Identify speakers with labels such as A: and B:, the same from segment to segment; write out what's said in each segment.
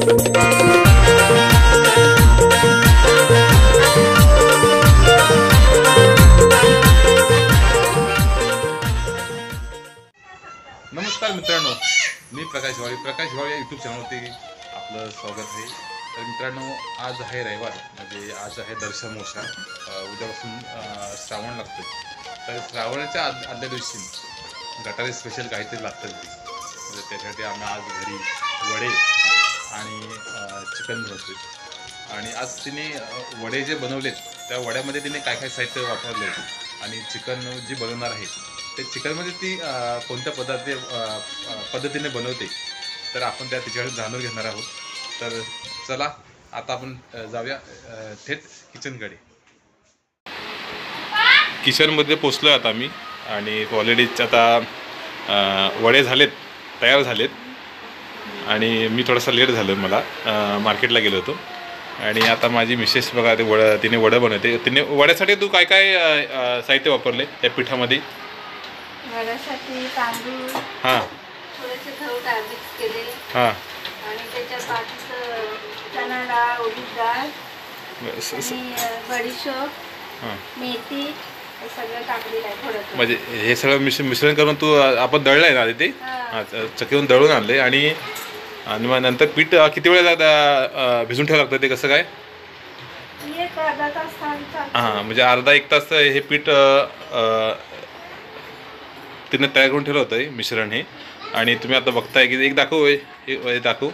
A: नमस्कार मित्रांनो, मी प्रकाश घावली या यूट्यूब चॅनलवरती आपलं स्वागत आहे। तर मित्रांनो, आज आहे रविवार, म्हणजे आज आहे दर्शनमोक्षा। उद्यापासून श्रावण लागतो। तर श्रावणाच्या आदल्या दिवशी गटारी स्पेशल काहीतरी लागतं म्हणजे त्यासाठी आम्ही आज घरी वडे आणि चिकन बनवतोय। आणि आज तिने वडे जे बनवलेत त्या वड्यामध्ये तिने काय काय साहित्य वापरले आणि चिकन जी बनवणार आहे ते चिकनमध्ये ती कोणत्या पद्धतीने बनवते, तर आपण त्या तिच्याकडे जाणून घेणार आहोत। तर चला आता आपण जाऊया थेट किचनकडे। किचनमध्ये पोचलो आता मी, आणि ऑलरेडी आता वडे झालेत, तयार झालेत, आणि मी थोडासा लेट झालं, मला मार्केटला गेलो होतो। आणि आता माझी मिसेस बघा ते तिने वडं बनवते। तिने वड्यासाठी तू काय काय साहित्य वापरले या पिठामध्ये?
B: वड्यासाठी तांदूळ,
A: हां,
B: थोडेसे गहू मिक्स केले,
A: हां,
B: आणि त्याच्यात बाकीचं चणा डाळ, उडीद डाळ आणि बडीशोप,
A: हां,
B: मेथी हे सगळं टाकलेलं आहे थोडं।
A: म्हणजे हे सगळं मिश्रण करून तू आपण दळलंय ना ते? हां, चक्कीवरून दळून आणले। आणि मग नंतर पीठ किती वेळ भिजून ठेवावं लागतं ते, कसं काय?
B: एक अर्धा तास।
A: हां, म्हणजे अर्धा एक तास हे पीठ तिने तयार करून ठेवलं होतं मिश्रण हे। आणि तुम्ही आता बघताय की एक दाखव, दाखव,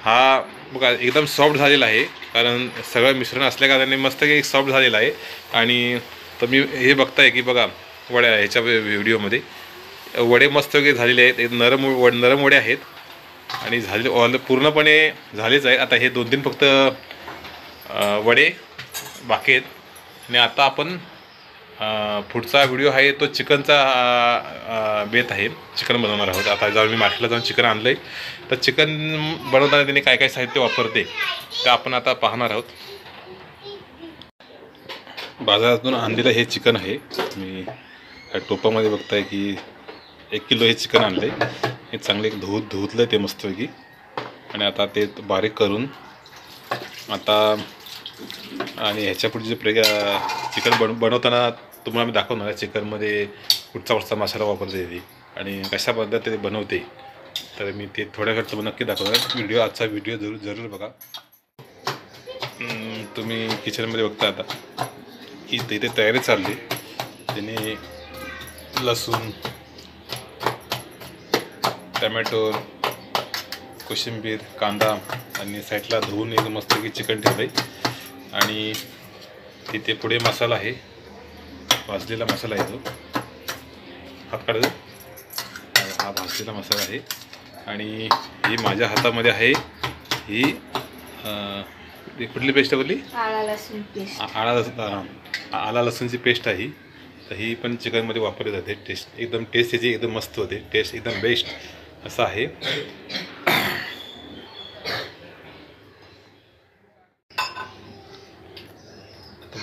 A: हा बघा एकदम सॉफ्ट झालेला आहे, कारण सगळं मिश्रण असल्या कारणाने मस्त एक सॉफ्ट झालेला आहे। आणि तुम्ही हे बघताय की बघा वड्या ह्याच्या व्हिडिओमध्ये वडे मस्त वगैरे झालेले आहेत, एक नरम वडे आहेत, आणि झाले पूर्णपणे झालेच आहे। आता हे 2-3 फक्त वडे बाकी आहेत। आणि आता आपण पुढचा व्हिडिओ आहे तो चिकनचा बेत आहे, चिकन बनवणार आहोत। आता जाऊन मी मार्केटला जाऊन चिकन आणलं आहे, तर चिकन बनवताना त्याने काय काय साहित्य वापरते ते आपण आता पाहणार आहोत। बाजारातून आणलेलं हे चिकन आहे, मी टोपामध्ये बघताय की 1 किलो हे चिकन आणले। हे चांगले धुतलं ते मस्तपैकी, आणि आता ते बारीक करून आता, आणि ह्याच्या पुढे जे चिकन बनवताना तुम्हाला मी दाखवणार आहे चिकनमध्ये कुठचा मसाला वापरते ते आणि कशा पद्धतीने बनवते, तर मी ते थोड्या वेळात तुम्हाला नक्की दाखवणार। आजचा व्हिडिओ जरूर बघा। तुम्ही किचनमध्ये बघता आता की तिथे तयारी चालली। त्याने लसूण, टमॅटो, कोशिंबीर, कांदा, आणि साईडला धुवून एक मस्तपैकी चिकन ठेवलं आहे। आणि तिथे पुढे मसाला आहे, भाजलेला मसाला आहे, तो हात काढतो, हा भाजलेला मसाला आहे। आणि ही माझ्या हातामध्ये आहे ही कुठली पेस्ट बोलली?
B: आला लसूण पेस्ट।
A: आला लसूणची पेस्ट आहे। तर ही पण चिकनमध्ये वापरली जाते। टेस्ट त्याची एकदम मस्त होते, टेस्ट एकदम बेस्ट असं आहे।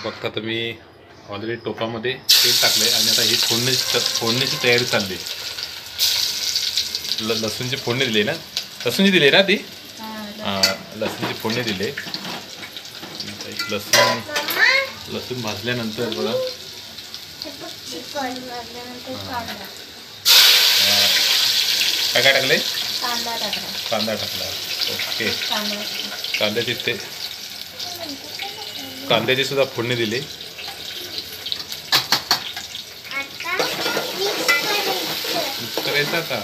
A: बघता तुम्ही ऑलरेडी टोपामध्ये तेल टाकले, आणि आता ही फोडणीची तयारी चालली। लसूणची फोडणी दिली ना, लसूणची दिली ना ती? लसूणची फोडणी दिली। लसूण भाजल्यानंतर बघा काय काय टाकले? कांदा टाकला। ओके, कांद्याची सुद्धा फोडणी दिली। करायचा का?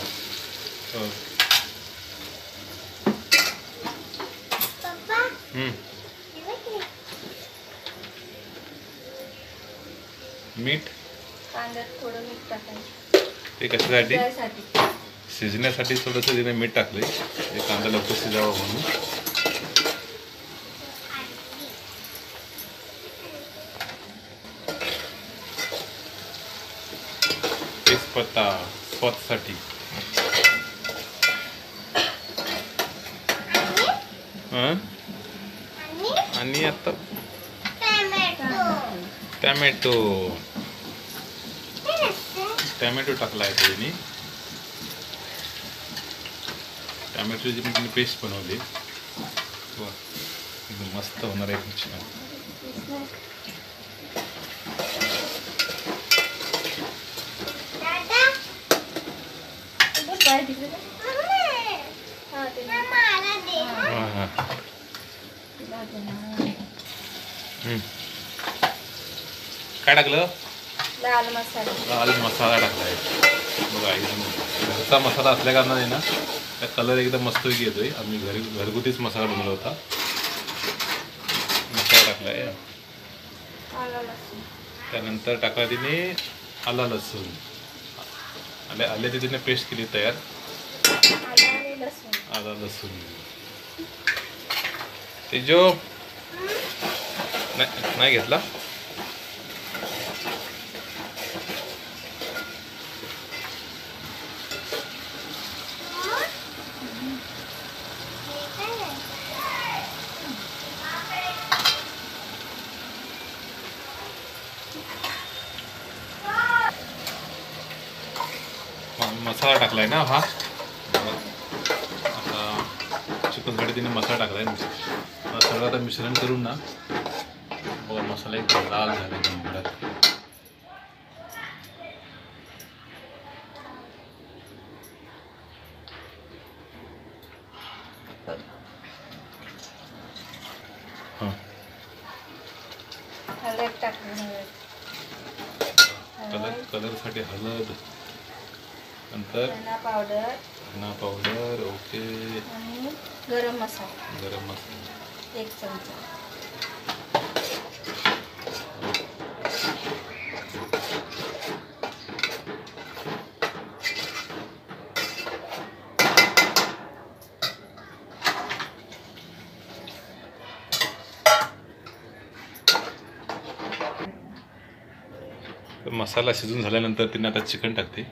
A: मीठ,
B: कांद्यात थोडं मीठ टाकायचं,
A: ते कशासाठी? शिजण्यासाठी थोडंसं तिने मीठ टाकले, कांदा लवकर शिजावा म्हणून। तेजपत्ता स्वादसाठी, आणि आता टॅमॅटो टाकला आहे त्यांनी। टॅमॅटोची पण तिने पेस्ट बनवली. वा एकदम मस्त होणार आहे चिकन. काय टाकलं?
B: लाल मसाला.
A: लाल मसाला टाकलाय बघा. एकदम घरचा मसाला असल्या कारणाने ना त्या कलर एकदम मस्त येतोय. आम्ही घरगुतीच मसाला बनवला होता. मसाला टाकलाय. त्यानंतर टाकला तिने आला लसूण. आल्याची तिने पेस्ट केली तयार. आला लसूण ते जो नाही घेतला. मसाला टाकलाय ना हा. आता चिकनसाठी तिने मसाला टाकलाय. सगळं आता मिश्रण करून ना बघा मसाला एकदम लाल झाला एकदम.
B: हळद टाकली.
A: कलरसाठी हळद. नंतर धना पावडर. ओके.
B: आणि गरम मसाला 1 चमचा.
A: मसाला शिजून झाल्यानंतर तिने आता चिकन टाकते.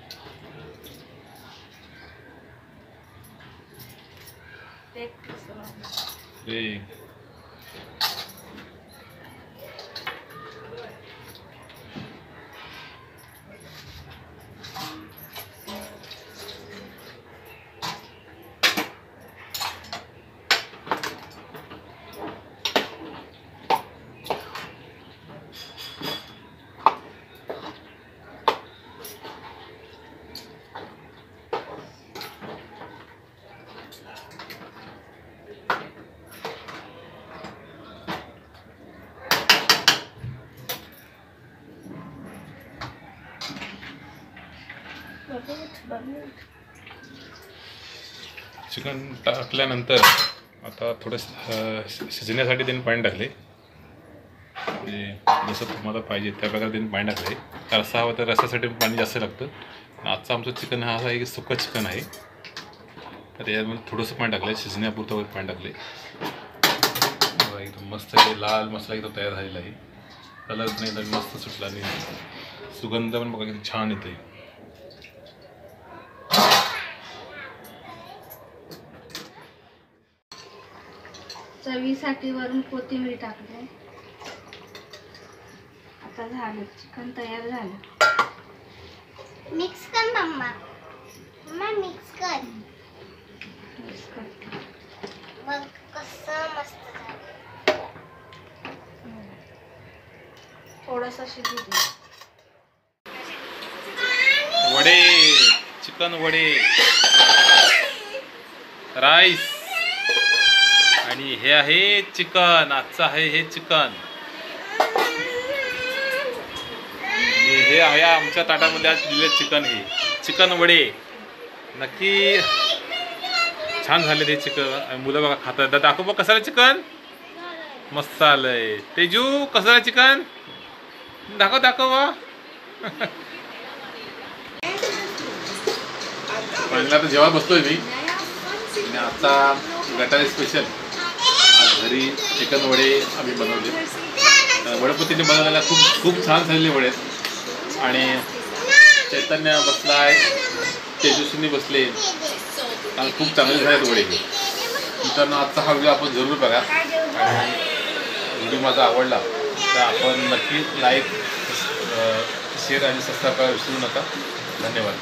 A: चिकन टाकल्यानंतर आता थोडं शिजण्यासाठी त्यांनी पाणी टाकले. म्हणजे जसं तुम्हाला पाहिजे त्या प्रकारे त्यांनी पाणी टाकले. रस्सा हवा तर रस्स्यासाठी पाणी जास्त लागतं. आजचं आमचं चिकन हा असा आहे की सुकं चिकन आहे. तर त्याच्यामध्ये थोडंसं पाणी टाकलं आहे. शिजण्यापुरतं वगैरे पाणी टाकले. एकदम मस्त लाल मसाला एकदम तयार झालेला आहे. कलर पण एकदम मस्त सुटला आणि सुगंध पण बघा किती छान येते.
B: चवीसाठी वरून कोथिंबीर टाकले. आता झालं चिकन तयार झालं.
C: मिक्स कर मम्मा. मम्मा मिक्स कर. मग कसं मस्त झालं.
B: थोडंसं शिजू दे.
A: वडे चिकन वडे राईस आणि हे आहे चिकन. आजचं आहे हे चिकन. हे आहे आमच्या ताटामध्ये आज दिलेलं चिकन. हे चिकन वडे नक्की छान झाले ते चिकन. मुलं बघा खातात. दाखव बघ कसं चिकन मस्त आलंय. तेजू कसं चिकन दाखव दाखव. पहिला तर जेव्हा बसतोय मी आणि आता गटारी स्पेशल आज घरी चिकन वडे आम्ही बनवले. वडपतीने बनवलेला खूप छान झालेले वडे आणि चैतन्य बसलाय. तेजस्वीनी बसले. खूप चांगले झालेत वडे. मित्रांनो आजचा हा व्हिडिओ आपण जरूर बघा. आणि व्हिडिओ माझा आवडला तर आपण नक्की लाईक शेअर आणि सबस्क्राईब करायला विसरू नका. धन्यवाद.